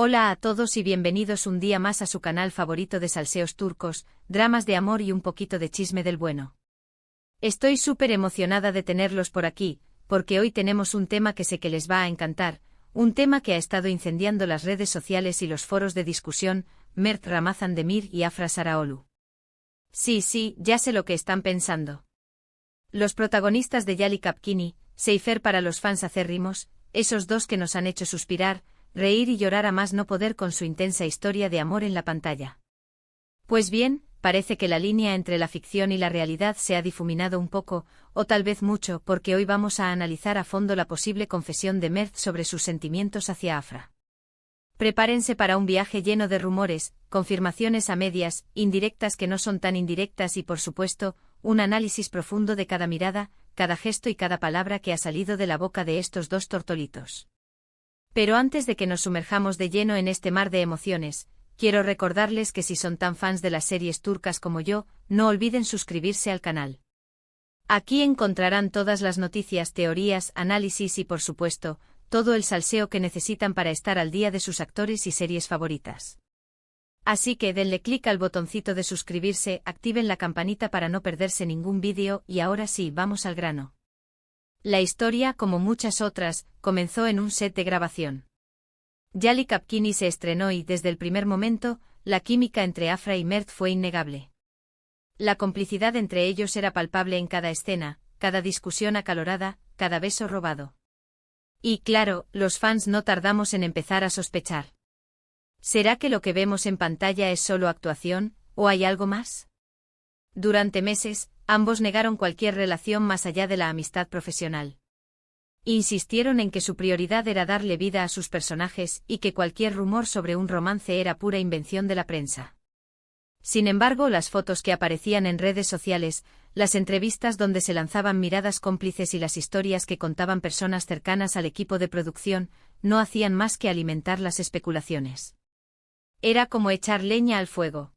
Hola a todos y bienvenidos un día más a su canal favorito de salseos turcos, dramas de amor y un poquito de chisme del bueno. Estoy súper emocionada de tenerlos por aquí, porque hoy tenemos un tema que sé que les va a encantar, un tema que ha estado incendiando las redes sociales y los foros de discusión, Mert Ramazan Demir y Afra Saraoglu. Sí, ya sé lo que están pensando. Los protagonistas de Yali Kapkini, Seifer para los fans acérrimos, esos dos que nos han hecho suspirar, reír y llorar a más no poder con su intensa historia de amor en la pantalla. Pues bien, parece que la línea entre la ficción y la realidad se ha difuminado un poco, o tal vez mucho, porque hoy vamos a analizar a fondo la posible confesión de Mert sobre sus sentimientos hacia Afra. Prepárense para un viaje lleno de rumores, confirmaciones a medias, indirectas que no son tan indirectas y por supuesto, un análisis profundo de cada mirada, cada gesto y cada palabra que ha salido de la boca de estos dos tortolitos. Pero antes de que nos sumerjamos de lleno en este mar de emociones, quiero recordarles que si son tan fans de las series turcas como yo, no olviden suscribirse al canal. Aquí encontrarán todas las noticias, teorías, análisis y por supuesto, todo el salseo que necesitan para estar al día de sus actores y series favoritas. Así que denle clic al botoncito de suscribirse, activen la campanita para no perderse ningún vídeo y ahora sí, vamos al grano. La historia, como muchas otras, comenzó en un set de grabación. Yali Kapkini se estrenó y, desde el primer momento, la química entre Afra y Mert fue innegable. La complicidad entre ellos era palpable en cada escena, cada discusión acalorada, cada beso robado. Y claro, los fans no tardamos en empezar a sospechar. ¿Será que lo que vemos en pantalla es solo actuación, o hay algo más? Durante meses, ambos negaron cualquier relación más allá de la amistad profesional. Insistieron en que su prioridad era darle vida a sus personajes y que cualquier rumor sobre un romance era pura invención de la prensa. Sin embargo, las fotos que aparecían en redes sociales, las entrevistas donde se lanzaban miradas cómplices y las historias que contaban personas cercanas al equipo de producción, no hacían más que alimentar las especulaciones. Era como echar leña al fuego.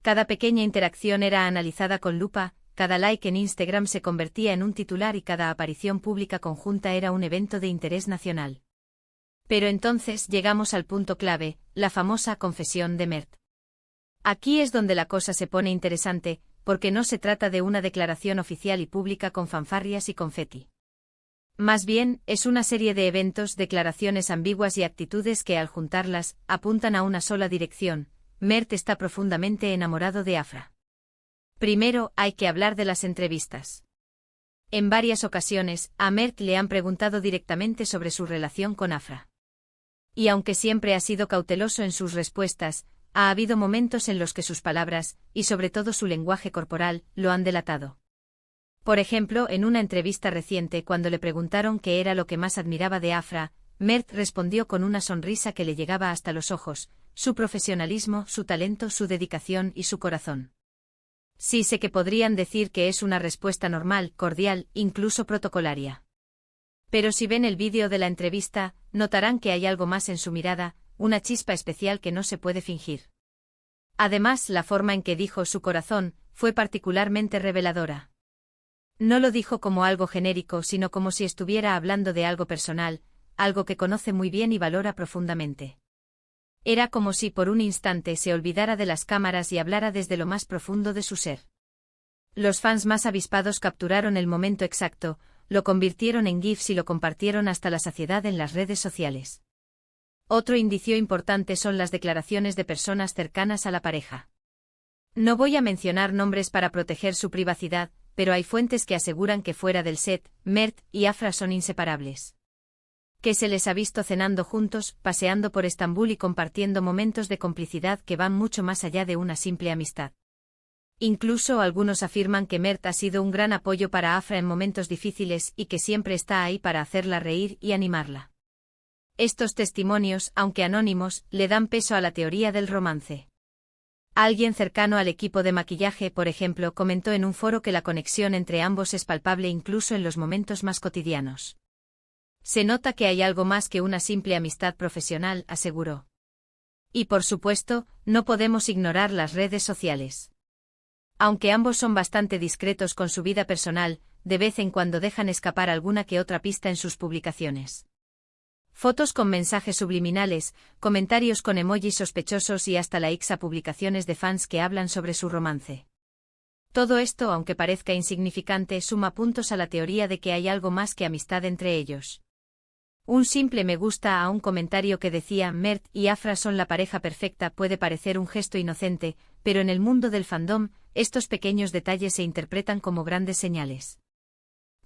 Cada pequeña interacción era analizada con lupa, cada like en Instagram se convertía en un titular y cada aparición pública conjunta era un evento de interés nacional. Pero entonces llegamos al punto clave, la famosa confesión de Mert. Aquí es donde la cosa se pone interesante, porque no se trata de una declaración oficial y pública con fanfarrias y confeti. Más bien, es una serie de eventos, declaraciones ambiguas y actitudes que al juntarlas, apuntan a una sola dirección: Mert está profundamente enamorado de Afra. Primero, hay que hablar de las entrevistas. En varias ocasiones, a Mert le han preguntado directamente sobre su relación con Afra. Y aunque siempre ha sido cauteloso en sus respuestas, ha habido momentos en los que sus palabras, y sobre todo su lenguaje corporal, lo han delatado. Por ejemplo, en una entrevista reciente cuando le preguntaron qué era lo que más admiraba de Afra, Mert respondió con una sonrisa que le llegaba hasta los ojos: su profesionalismo, su talento, su dedicación y su corazón. Sí, sé que podrían decir que es una respuesta normal, cordial, incluso protocolaria. Pero si ven el vídeo de la entrevista, notarán que hay algo más en su mirada, una chispa especial que no se puede fingir. Además, la forma en que dijo su corazón fue particularmente reveladora. No lo dijo como algo genérico, sino como si estuviera hablando de algo personal, algo que conoce muy bien y valora profundamente. Era como si por un instante se olvidara de las cámaras y hablara desde lo más profundo de su ser. Los fans más avispados capturaron el momento exacto, lo convirtieron en GIFs y lo compartieron hasta la saciedad en las redes sociales. Otro indicio importante son las declaraciones de personas cercanas a la pareja. No voy a mencionar nombres para proteger su privacidad, pero hay fuentes que aseguran que fuera del set, Mert y Afra son inseparables. Que se les ha visto cenando juntos, paseando por Estambul y compartiendo momentos de complicidad que van mucho más allá de una simple amistad. Incluso algunos afirman que Mert ha sido un gran apoyo para Afra en momentos difíciles y que siempre está ahí para hacerla reír y animarla. Estos testimonios, aunque anónimos, le dan peso a la teoría del romance. Alguien cercano al equipo de maquillaje, por ejemplo, comentó en un foro que la conexión entre ambos es palpable incluso en los momentos más cotidianos. Se nota que hay algo más que una simple amistad profesional, aseguró. Y por supuesto, no podemos ignorar las redes sociales. Aunque ambos son bastante discretos con su vida personal, de vez en cuando dejan escapar alguna que otra pista en sus publicaciones. Fotos con mensajes subliminales, comentarios con emojis sospechosos y hasta likes a publicaciones de fans que hablan sobre su romance. Todo esto, aunque parezca insignificante, suma puntos a la teoría de que hay algo más que amistad entre ellos. Un simple me gusta a un comentario que decía Mert y Afra son la pareja perfecta puede parecer un gesto inocente, pero en el mundo del fandom, estos pequeños detalles se interpretan como grandes señales.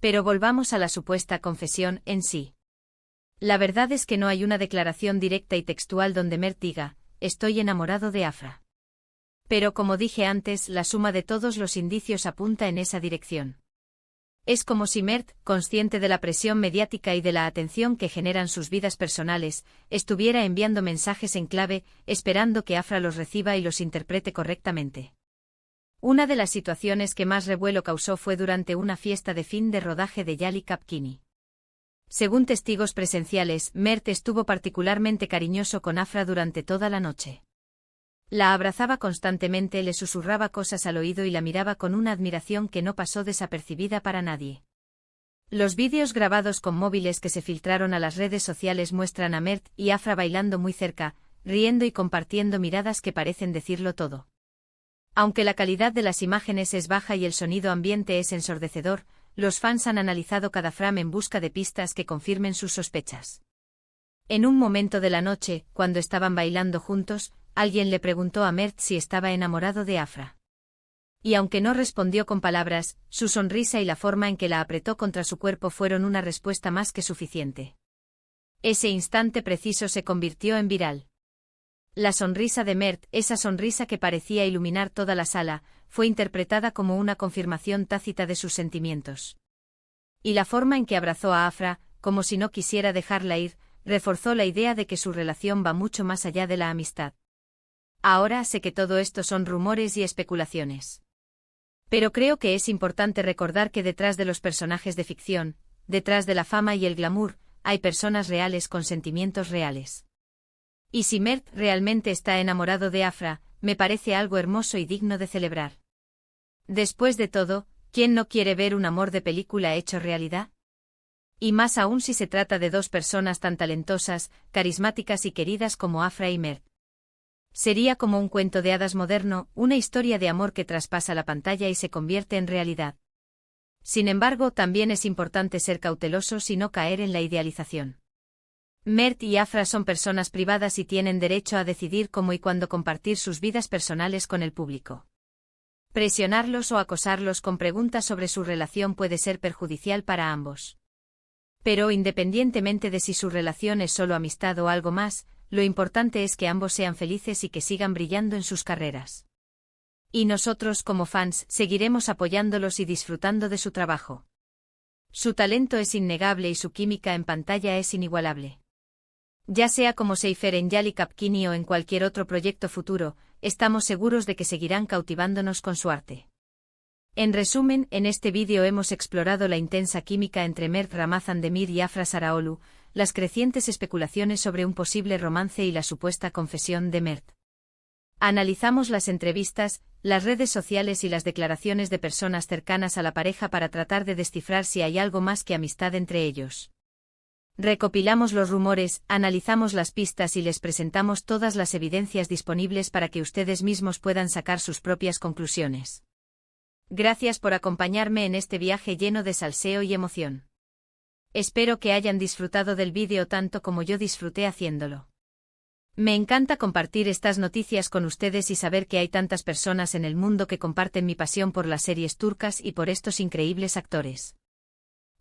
Pero volvamos a la supuesta confesión en sí. La verdad es que no hay una declaración directa y textual donde Mert diga, estoy enamorado de Afra. Pero como dije antes, la suma de todos los indicios apunta en esa dirección. Es como si Mert, consciente de la presión mediática y de la atención que generan sus vidas personales, estuviera enviando mensajes en clave, esperando que Afra los reciba y los interprete correctamente. Una de las situaciones que más revuelo causó fue durante una fiesta de fin de rodaje de Yali Kapkini. Según testigos presenciales, Mert estuvo particularmente cariñoso con Afra durante toda la noche. La abrazaba constantemente, le susurraba cosas al oído y la miraba con una admiración que no pasó desapercibida para nadie. Los vídeos grabados con móviles que se filtraron a las redes sociales muestran a Mert y Afra bailando muy cerca, riendo y compartiendo miradas que parecen decirlo todo. Aunque la calidad de las imágenes es baja y el sonido ambiente es ensordecedor, los fans han analizado cada frame en busca de pistas que confirmen sus sospechas. En un momento de la noche, cuando estaban bailando juntos, alguien le preguntó a Mert si estaba enamorado de Afra. Y aunque no respondió con palabras, su sonrisa y la forma en que la apretó contra su cuerpo fueron una respuesta más que suficiente. Ese instante preciso se convirtió en viral. La sonrisa de Mert, esa sonrisa que parecía iluminar toda la sala, fue interpretada como una confirmación tácita de sus sentimientos. Y la forma en que abrazó a Afra, como si no quisiera dejarla ir, reforzó la idea de que su relación va mucho más allá de la amistad. Ahora sé que todo esto son rumores y especulaciones. Pero creo que es importante recordar que detrás de los personajes de ficción, detrás de la fama y el glamour, hay personas reales con sentimientos reales. Y si Mert realmente está enamorado de Afra, me parece algo hermoso y digno de celebrar. Después de todo, ¿quién no quiere ver un amor de película hecho realidad? Y más aún si se trata de dos personas tan talentosas, carismáticas y queridas como Afra y Mert. Sería como un cuento de hadas moderno, una historia de amor que traspasa la pantalla y se convierte en realidad. Sin embargo, también es importante ser cautelosos y no caer en la idealización. Mert y Afra son personas privadas y tienen derecho a decidir cómo y cuándo compartir sus vidas personales con el público. Presionarlos o acosarlos con preguntas sobre su relación puede ser perjudicial para ambos. Pero independientemente de si su relación es solo amistad o algo más, lo importante es que ambos sean felices y que sigan brillando en sus carreras. Y nosotros como fans seguiremos apoyándolos y disfrutando de su trabajo. Su talento es innegable y su química en pantalla es inigualable. Ya sea como Seifer en Yali Kapkini o en cualquier otro proyecto futuro, estamos seguros de que seguirán cautivándonos con su arte. En resumen, en este vídeo hemos explorado la intensa química entre Mert Ramazan-Demir y Afra Saraolu, las crecientes especulaciones sobre un posible romance y la supuesta confesión de Mert. Analizamos las entrevistas, las redes sociales y las declaraciones de personas cercanas a la pareja para tratar de descifrar si hay algo más que amistad entre ellos. Recopilamos los rumores, analizamos las pistas y les presentamos todas las evidencias disponibles para que ustedes mismos puedan sacar sus propias conclusiones. Gracias por acompañarme en este viaje lleno de salseo y emoción. Espero que hayan disfrutado del vídeo tanto como yo disfruté haciéndolo. Me encanta compartir estas noticias con ustedes y saber que hay tantas personas en el mundo que comparten mi pasión por las series turcas y por estos increíbles actores.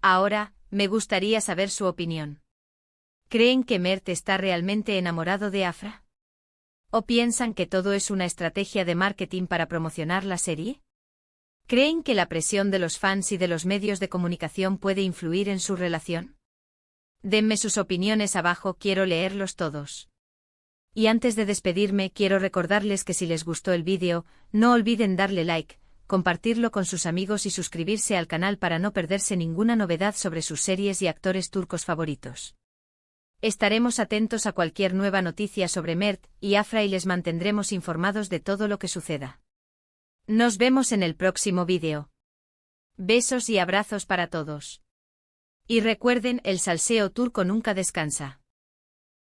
Ahora, me gustaría saber su opinión. ¿Creen que Mert está realmente enamorado de Afra? ¿O piensan que todo es una estrategia de marketing para promocionar la serie? ¿Creen que la presión de los fans y de los medios de comunicación puede influir en su relación? Denme sus opiniones abajo, quiero leerlos todos. Y antes de despedirme, quiero recordarles que si les gustó el vídeo, no olviden darle like, compartirlo con sus amigos y suscribirse al canal para no perderse ninguna novedad sobre sus series y actores turcos favoritos. Estaremos atentos a cualquier nueva noticia sobre Mert y Afra y les mantendremos informados de todo lo que suceda. Nos vemos en el próximo vídeo. Besos y abrazos para todos. Y recuerden, el salseo turco nunca descansa.